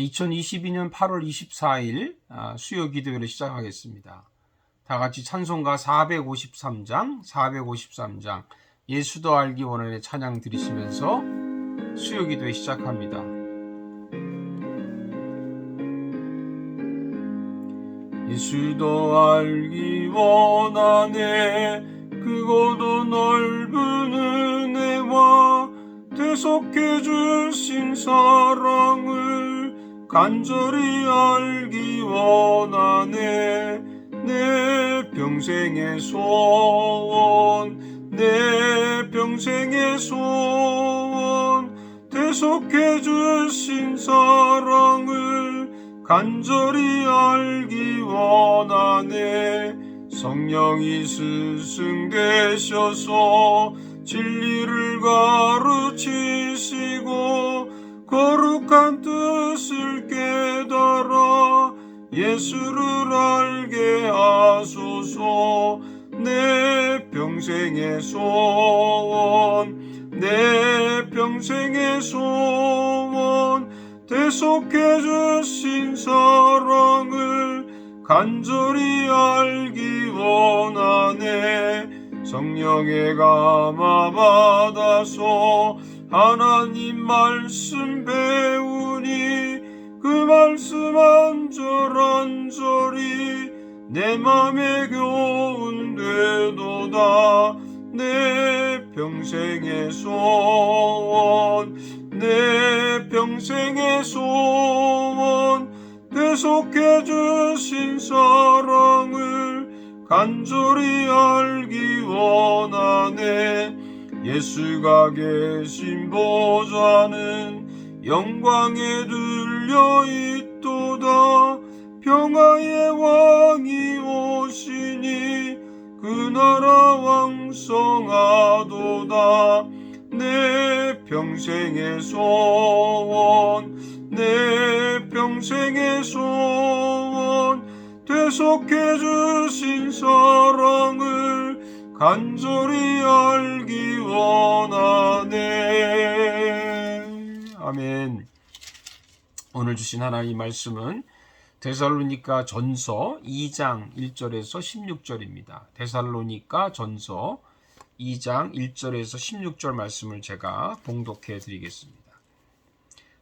2022년 8월 24일 수요 기도회를 시작하겠습니다. 다 같이 찬송가 453장 예수도 알기 원하는 찬양 드리시면서 수요 기도회 시작합니다. 예수도 알기 원하네 크고도 넓은 은혜와 대속해 주신 사랑을 간절히 알기 원하네 내 평생의 소원 내 평생의 소원 대속해 주신 사랑을 간절히 알기 원하네 성령이 스승되셔서 진리를 가르치시고 거룩한 뜻을 깨달아 예수를 알게 하소서 내 평생의 소원 내 평생의 소원 대속해 주신 사랑을 간절히 알기 원하네 성령의 감화 받아서 하나님 말씀 배우니 그 말씀 한절한절이 내 맘에 교훈 되도다 내 평생의 소원 내 평생의 소원 대속해 주신 사랑을 간절히 알기 원하네 예수가 계신 보좌는 영광에 들려 있도다 평화의 왕이 오시니 그 나라 왕성하도다 내 평생의 소원 내 평생의 소원 대속해 주신 사랑을 간절히 알기 원하네. 아멘. 오늘 주신 하나님 말씀은 데살로니가 전서 2장 1절에서 16절입니다. 데살로니가 전서 2장 1절에서 16절 말씀을 제가 봉독해 드리겠습니다.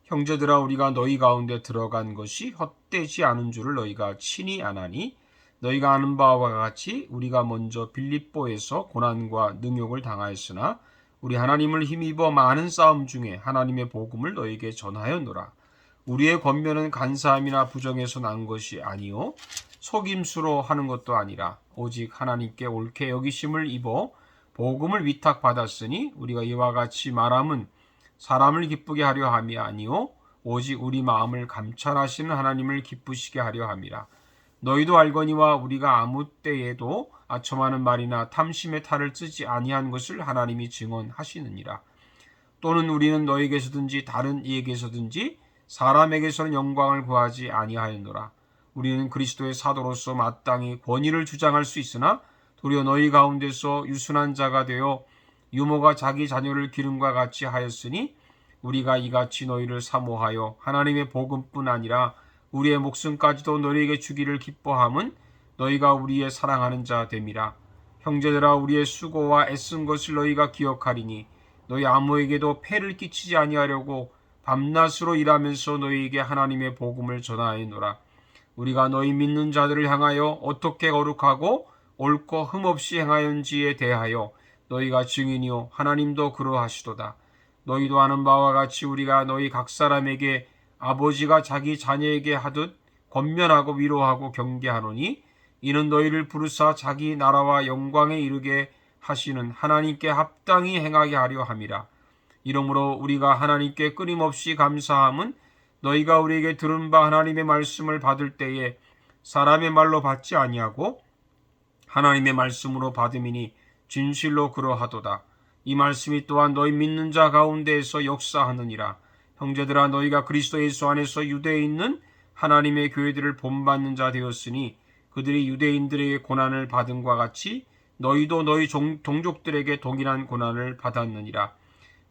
형제들아 우리가 너희 가운데 들어간 것이 헛되지 않은 줄을 너희가 친히 아나니 너희가 아는 바와 같이 우리가 먼저 빌립보에서 고난과 능욕을 당하였으나 우리 하나님을 힘입어 많은 싸움 중에 하나님의 복음을 너희에게 전하였노라. 우리의 권면은 간사함이나 부정에서 난 것이 아니요 속임수로 하는 것도 아니라 오직 하나님께 옳게 여기심을 입어 복음을 위탁받았으니 우리가 이와 같이 말함은 사람을 기쁘게 하려 함이 아니요 오직 우리 마음을 감찰하시는 하나님을 기쁘시게 하려 함이라. 너희도 알거니와 우리가 아무 때에도 아첨하는 말이나 탐심의 탈을 쓰지 아니한 것을 하나님이 증언하시느니라. 또는 우리는 너희에게서든지 다른 이에게서든지 사람에게서는 영광을 구하지 아니하였노라. 우리는 그리스도의 사도로서 마땅히 권위를 주장할 수 있으나 도리어 너희 가운데서 유순한 자가 되어 유모가 자기 자녀를 기름과 같이 하였으니 우리가 이같이 너희를 사모하여 하나님의 복음뿐 아니라 우리의 목숨까지도 너희에게 주기를 기뻐함은 너희가 우리의 사랑하는 자 됨이라. 형제들아 우리의 수고와 애쓴 것을 너희가 기억하리니 너희 아무에게도 폐를 끼치지 아니하려고 밤낮으로 일하면서 너희에게 하나님의 복음을 전하였노라. 우리가 너희 믿는 자들을 향하여 어떻게 거룩하고 옳고 흠없이 행하였는지에 대하여 너희가 증인이요 하나님도 그러하시도다. 너희도 아는 바와 같이 우리가 너희 각 사람에게 아버지가 자기 자녀에게 하듯 권면하고 위로하고 경계하노니 이는 너희를 부르사 자기 나라와 영광에 이르게 하시는 하나님께 합당히 행하게 하려 함이라. 이러므로 우리가 하나님께 끊임없이 감사함은 너희가 우리에게 들은 바 하나님의 말씀을 받을 때에 사람의 말로 받지 아니하고 하나님의 말씀으로 받음이니 진실로 그러하도다. 이 말씀이 또한 너희 믿는 자 가운데에서 역사하느니라. 형제들아 너희가 그리스도 예수 안에서 유대에 있는 하나님의 교회들을 본받는 자 되었으니 그들이 유대인들에게 고난을 받음과 같이 너희도 너희 동족들에게 동일한 고난을 받았느니라.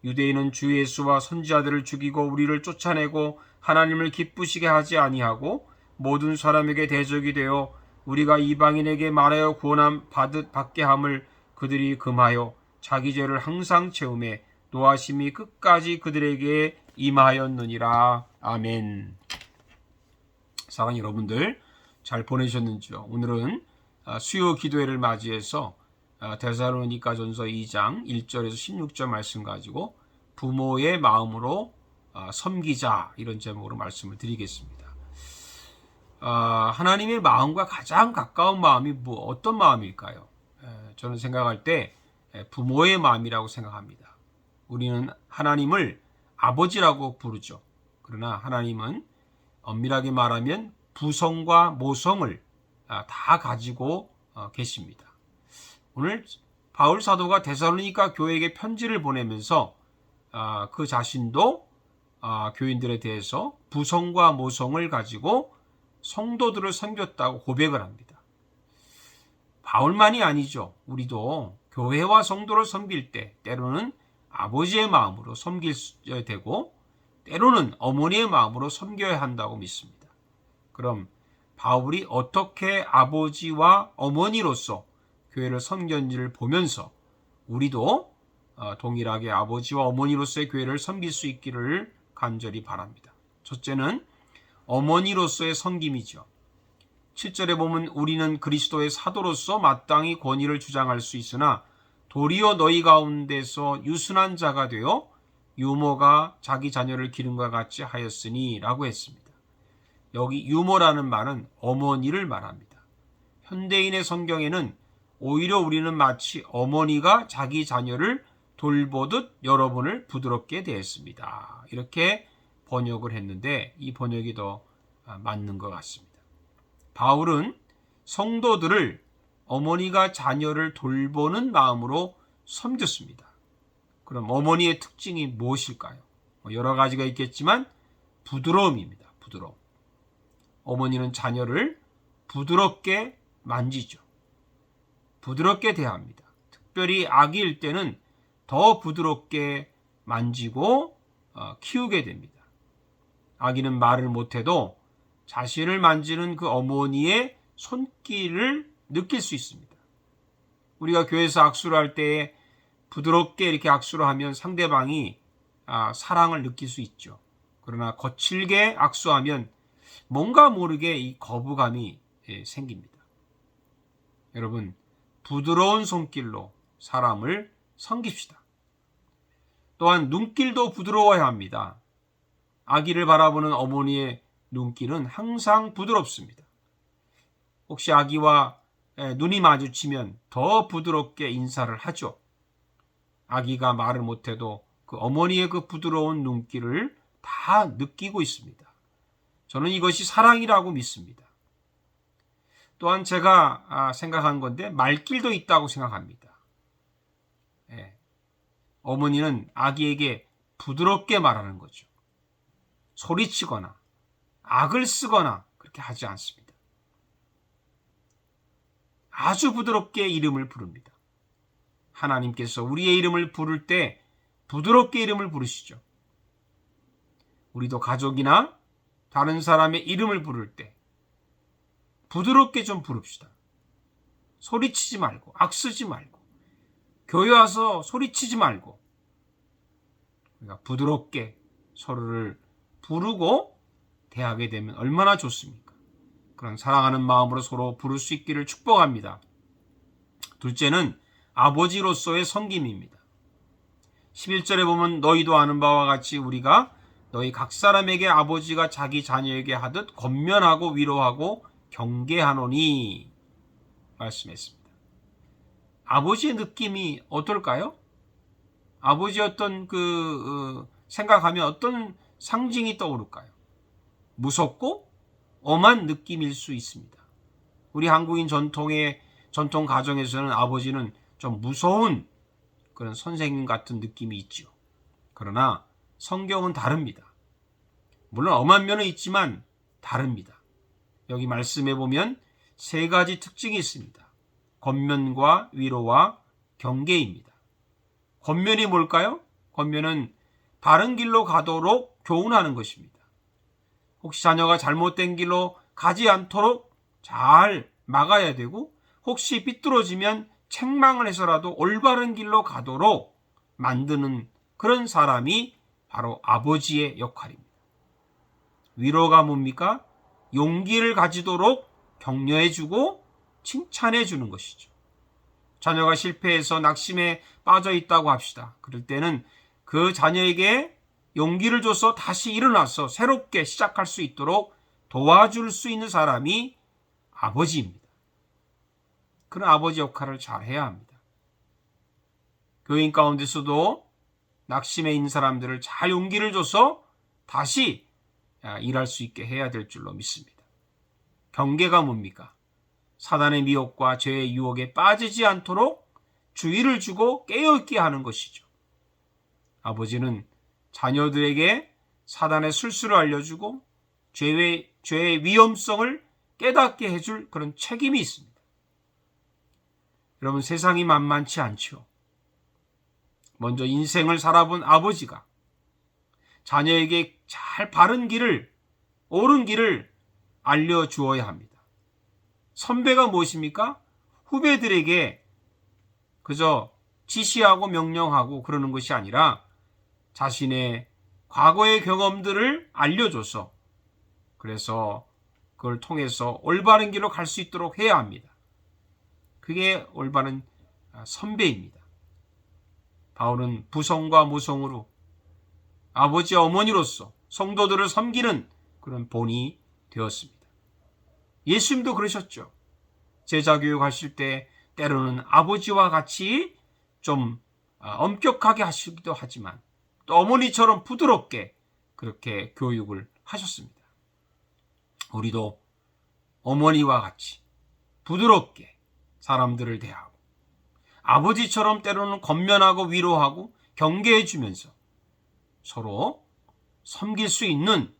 유대인은 주 예수와 선지자들을 죽이고 우리를 쫓아내고 하나님을 기쁘시게 하지 아니하고 모든 사람에게 대적이 되어 우리가 이방인에게 말하여 구원함 받게 함을 그들이 금하여 자기 죄를 항상 채우매 노하심이 끝까지 그들에게 임하였느니라. 아멘. 사랑하는 여러분들, 잘 보내셨는지요? 오늘은 수요 기도회를 맞이해서 데살로니가전서 2장 1절에서 16절 말씀 가지고 부모의 마음으로 섬기자, 이런 제목으로 말씀을 드리겠습니다. 하나님의 마음과 가장 가까운 마음이 어떤 마음일까요? 저는 생각할 때 부모의 마음이라고 생각합니다. 우리는 하나님을 아버지라고 부르죠. 그러나 하나님은 엄밀하게 말하면 부성과 모성을 다 가지고 계십니다. 오늘 바울 사도가 데살로니가 교회에게 편지를 보내면서 그 자신도 교인들에 대해서 부성과 모성을 가지고 성도들을 섬겼다고 고백을 합니다. 바울만이 아니죠. 우리도 교회와 성도를 섬길 때 때로는 아버지의 마음으로 섬겨야 되고 때로는 어머니의 마음으로 섬겨야 한다고 믿습니다. 그럼 바울이 어떻게 아버지와 어머니로서 교회를 섬겼는지를 보면서 우리도 동일하게 아버지와 어머니로서의 교회를 섬길 수 있기를 간절히 바랍니다. 첫째는 어머니로서의 섬김이죠. 7절에 보면 우리는 그리스도의 사도로서 마땅히 권위를 주장할 수 있으나 도리어 너희 가운데서 유순한 자가 되어 유모가 자기 자녀를 기름과 같이 하였으니 라고 했습니다. 여기 유모라는 말은 어머니를 말합니다. 현대인의 성경에는 오히려 우리는 마치 어머니가 자기 자녀를 돌보듯 여러분을 부드럽게 대했습니다. 이렇게 번역을 했는데 이 번역이 더 맞는 것 같습니다. 바울은 성도들을 어머니가 자녀를 돌보는 마음으로 섬겼습니다. 그럼 어머니의 특징이 무엇일까요? 여러 가지가 있겠지만 부드러움입니다. 부드러움. 어머니는 자녀를 부드럽게 만지죠. 부드럽게 대합니다. 특별히 아기일 때는 더 부드럽게 만지고 키우게 됩니다. 아기는 말을 못해도 자신을 만지는 그 어머니의 손길을 느낄 수 있습니다. 우리가 교회에서 악수를 할 때 부드럽게 이렇게 악수를 하면 상대방이 사랑을 느낄 수 있죠. 그러나 거칠게 악수하면 뭔가 모르게 이 거부감이 생깁니다. 여러분, 부드러운 손길로 사람을 섬깁시다. 또한 눈길도 부드러워야 합니다. 아기를 바라보는 어머니의 눈길은 항상 부드럽습니다. 혹시 아기와 눈이 마주치면 더 부드럽게 인사를 하죠. 아기가 말을 못해도 그 어머니의 그 부드러운 눈길을 다 느끼고 있습니다. 저는 이것이 사랑이라고 믿습니다. 또한 제가 생각한 건데 말길도 있다고 생각합니다. 어머니는 아기에게 부드럽게 말하는 거죠. 소리치거나 악을 쓰거나 그렇게 하지 않습니다. 아주 부드럽게 이름을 부릅니다. 하나님께서 우리의 이름을 부를 때 부드럽게 이름을 부르시죠. 우리도 가족이나 다른 사람의 이름을 부를 때 부드럽게 좀 부릅시다. 소리치지 말고 악 쓰지 말고 교회 와서 소리치지 말고 우리가 부드럽게 서로를 부르고 대하게 되면 얼마나 좋습니까? 그런 사랑하는 마음으로 서로 부를 수 있기를 축복합니다. 둘째는 아버지로서의 섬김입니다. 11절에 보면 너희도 아는 바와 같이 우리가 너희 각 사람에게 아버지가 자기 자녀에게 하듯 권면하고 위로하고 경계하노니 말씀했습니다. 아버지의 느낌이 어떨까요? 아버지 어떤 생각하면 어떤 상징이 떠오를까요? 무섭고 엄한 느낌일 수 있습니다. 우리 한국인 전통 가정에서는 아버지는 좀 무서운 그런 선생님 같은 느낌이 있죠. 그러나 성경은 다릅니다. 물론 엄한 면은 있지만 다릅니다. 여기 말씀해 보면 세 가지 특징이 있습니다. 권면과 위로와 경계입니다. 권면이 뭘까요? 권면은 바른 길로 가도록 교훈하는 것입니다. 혹시 자녀가 잘못된 길로 가지 않도록 잘 막아야 되고, 혹시 삐뚤어지면 책망을 해서라도 올바른 길로 가도록 만드는 그런 사람이 바로 아버지의 역할입니다. 위로가 뭡니까? 용기를 가지도록 격려해주고 칭찬해주는 것이죠. 자녀가 실패해서 낙심에 빠져 있다고 합시다. 그럴 때는 그 자녀에게 용기를 줘서 다시 일어나서 새롭게 시작할 수 있도록 도와줄 수 있는 사람이 아버지입니다. 그런 아버지 역할을 잘 해야 합니다. 교인 가운데서도 낙심해 있는 사람들을 잘 용기를 줘서 다시 일할 수 있게 해야 될 줄로 믿습니다. 경계가 뭡니까? 사단의 미혹과 죄의 유혹에 빠지지 않도록 주의를 주고 깨어있게 하는 것이죠. 아버지는 자녀들에게 사단의 술수를 알려주고 죄의 위험성을 깨닫게 해줄 그런 책임이 있습니다. 여러분, 세상이 만만치 않죠. 먼저 인생을 살아본 아버지가 자녀에게 잘 바른 길을, 옳은 길을 알려주어야 합니다. 선배가 무엇입니까? 후배들에게 그저 지시하고 명령하고 그러는 것이 아니라 자신의 과거의 경험들을 알려줘서, 그래서 그걸 통해서 올바른 길로 갈 수 있도록 해야 합니다. 그게 올바른 선배입니다. 바울은 부성과 모성으로 아버지 어머니로서 성도들을 섬기는 그런 본이 되었습니다. 예수님도 그러셨죠. 제자 교육하실 때 때로는 아버지와 같이 좀 엄격하게 하시기도 하지만 또 어머니처럼 부드럽게 그렇게 교육을 하셨습니다. 우리도 어머니와 같이 부드럽게 사람들을 대하고 아버지처럼 때로는 권면하고 위로하고 경계해 주면서 서로 섬길 수 있는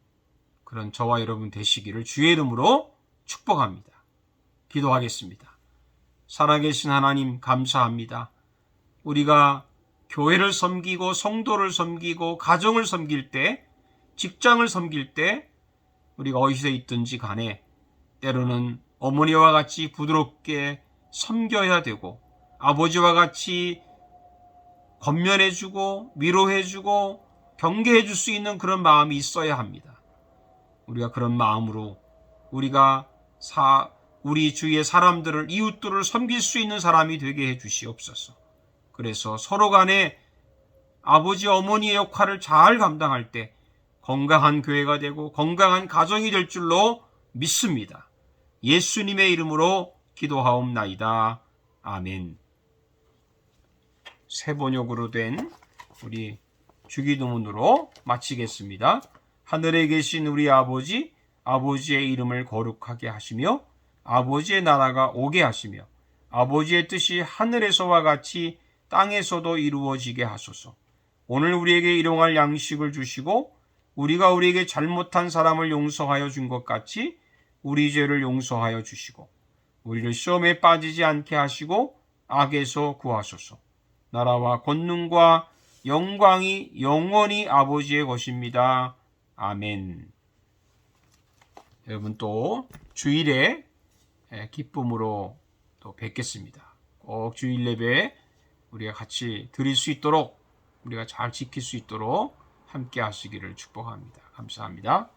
그런 저와 여러분 되시기를 주의 이름으로 축복합니다. 기도하겠습니다. 살아계신 하나님, 감사합니다. 우리가 교회를 섬기고 성도를 섬기고 가정을 섬길 때, 직장을 섬길 때 우리가 어디서 있든지 간에 때로는 어머니와 같이 부드럽게 섬겨야 되고 아버지와 같이 권면해주고 위로해주고 경계해줄 수 있는 그런 마음이 있어야 합니다. 우리가 그런 마음으로 우리가 우리 주위의 사람들을, 이웃들을 섬길 수 있는 사람이 되게 해주시옵소서. 그래서 서로 간에 아버지 어머니의 역할을 잘 감당할 때 건강한 교회가 되고 건강한 가정이 될 줄로 믿습니다. 예수님의 이름으로 기도하옵나이다. 아멘. 세 번역으로 된 우리 주기도문으로 마치겠습니다. 하늘에 계신 우리 아버지, 아버지의 이름을 거룩하게 하시며 아버지의 나라가 오게 하시며 아버지의 뜻이 하늘에서와 같이 땅에서도 이루어지게 하소서. 오늘 우리에게 일용할 양식을 주시고 우리가 우리에게 잘못한 사람을 용서하여 준 것 같이 우리 죄를 용서하여 주시고 우리를 시험에 빠지지 않게 하시고 악에서 구하소서. 나라와 권능과 영광이 영원히 아버지의 것입니다. 아멘. 여러분 또 주일에 기쁨으로 또 뵙겠습니다. 꼭 주일 예배 우리가 같이 드릴 수 있도록, 우리가 잘 지킬 수 있도록 함께 하시기를 축복합니다. 감사합니다.